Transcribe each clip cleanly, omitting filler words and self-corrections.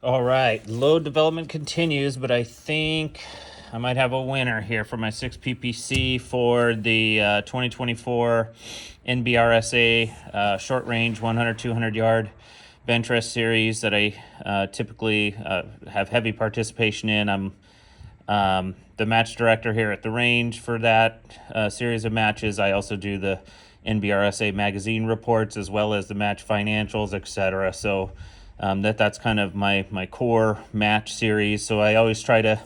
All right, load development continues, but I think I might have a winner here for my 6 PPC for the 2024 NBRSA short range 100, 200 yard bench rest series that I typically have heavy participation in. I'm the match director here at the range for that series of matches. I also do the NBRSA magazine reports as well as the match financials, etc. So that's kind of my core match series. So I always try to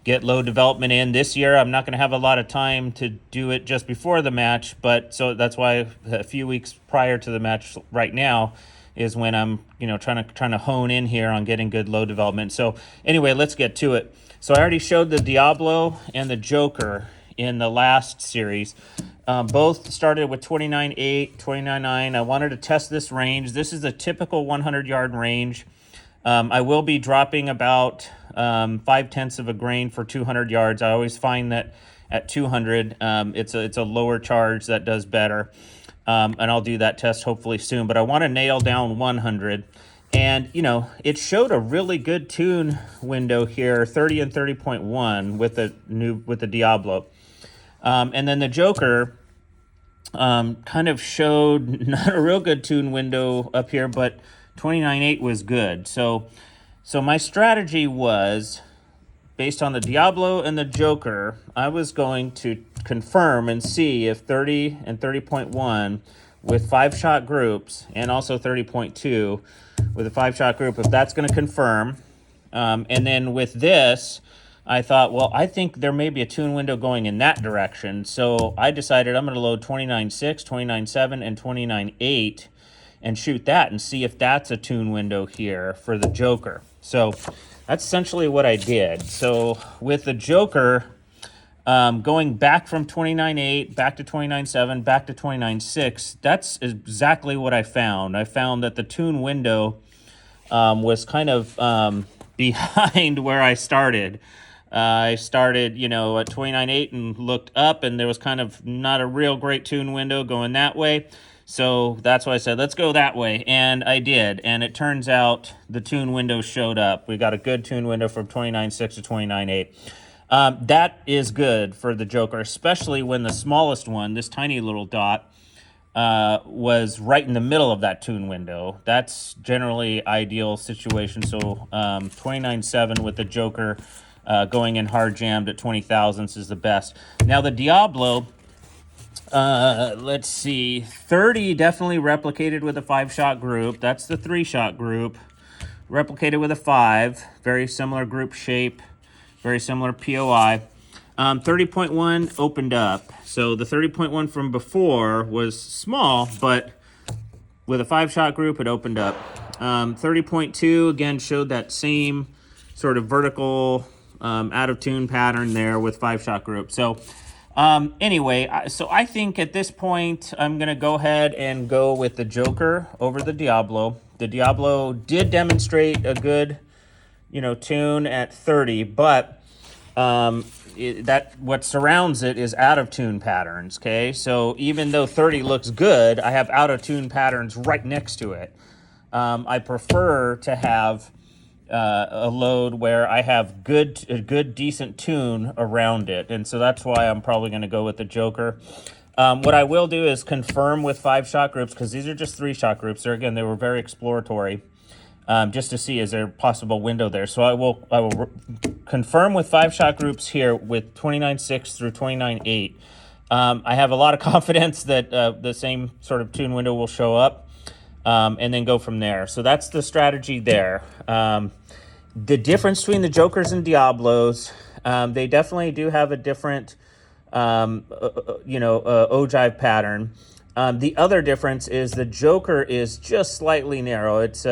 get load development in. This year I'm not going to have a lot of time to do it just before the match, but so that's why a few weeks prior to the match right now is when I'm trying to hone in here on getting good load development. So anyway, let's get to it. So I already showed the Diablo and the Joker in the last series. Both started with 29.8, 29.9. I wanted to test this range. This is a typical 100-yard range. I will be dropping about 0.5 of a grain for 200 yards. I always find that at 200, it's a lower charge that does better. And I'll do that test hopefully soon. But I want to nail down 100. And, it showed a really good tune window here, 30 and 30.1 with the Diablo. And then the Joker kind of showed not a real good tune window up here, but 29.8 was good. So my strategy was, based on the Diablo and the Joker, I was going to confirm and see if 30 and 30.1 with 5-shot groups, and also 30.2 with a 5-shot group, if that's going to confirm. And then with this, I thought, well, I think there may be a tune window going in that direction. So I decided I'm going to load 29.6, 29.7, and 29.8 and shoot that and see if that's a tune window here for the Joker. So that's essentially what I did. So with the Joker, going back from 29.8, back to 29.7, back to 29.6, that's exactly what I found. I found that the tune window was kind of behind where I started. I started, at 29.8 and looked up, and there was kind of not a real great tune window going that way. So that's why I said, let's go that way. And I did. And it turns out the tune window showed up. We got a good tune window from 29.6 to 29.8. That is good for the Joker, especially when the smallest one, this tiny little dot, was right in the middle of that tune window. That's generally ideal situation. So 29.7 with the Joker going in hard jammed at 20 thousandths is the best. Now the Diablo, let's see, 30 definitely replicated with a 5-shot group. That's the 3-shot group. Replicated with a 5, very similar group shape, very similar POI. 30.1 opened up. So the 30.1 from before was small, but with a 5-shot group, it opened up. 30.2, again, showed that same sort of vertical out of tune pattern there with 5-shot group. So anyway, so I think at this point, I'm going to go ahead and go with the Joker over the Diablo. The Diablo did demonstrate a good, tune at 30, but what surrounds it is out of tune patterns. Okay, so even though 30 looks good, I have out of tune patterns right next to it. I prefer to have a load where I have a good decent tune around it, and so that's why I'm probably going to go with the Joker. What I will do is confirm with 5-shot groups, because these are just 3-shot groups. They were very exploratory. Just to see, is there a possible window there? So I will confirm with 5-shot groups here with 29.6 through 29.8. I have a lot of confidence that the same sort of tune window will show up, and then go from there. So that's the strategy there. The difference between the Jokers and Diablos, they definitely do have a different, ogive pattern. The other difference is the Joker is just slightly narrow. It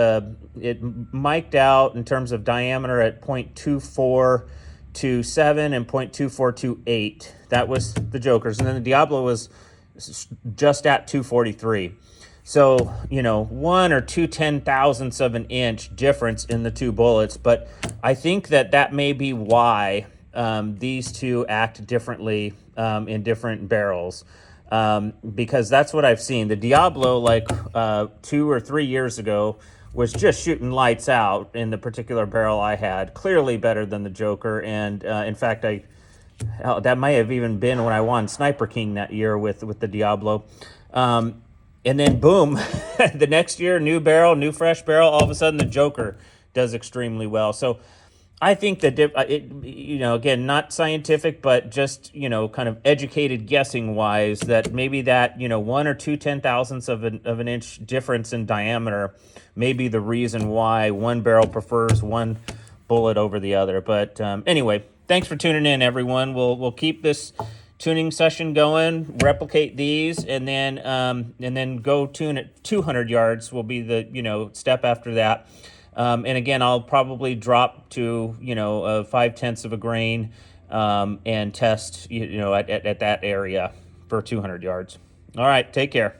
mic'd out in terms of diameter at 0.2427 and 0.2428. That was the Joker's. And then the Diablo was just at 243. So, 1 or 2 ten-thousandths of an inch difference in the two bullets. But I think that may be why these two act differently in different barrels. Because that's what I've seen. The Diablo, 2 or 3 years ago, was just shooting lights out in the particular barrel I had, clearly better than the Joker. And in fact, that might have even been when I won Sniper King that year with the Diablo. And then boom, the next year, new barrel, new fresh barrel. All of a sudden, the Joker does extremely well. So I think that again, not scientific, but just kind of educated guessing wise, that maybe that 1 or 2 10,000ths of an inch difference in diameter may be the reason why one barrel prefers one bullet over the other. But anyway, thanks for tuning in, everyone. We'll keep this tuning session going, replicate these, and then go tune at 200 yards will be the step after that. And again, I'll probably drop to 5/10 of a grain and test at that area for 200 yards. All right, take care.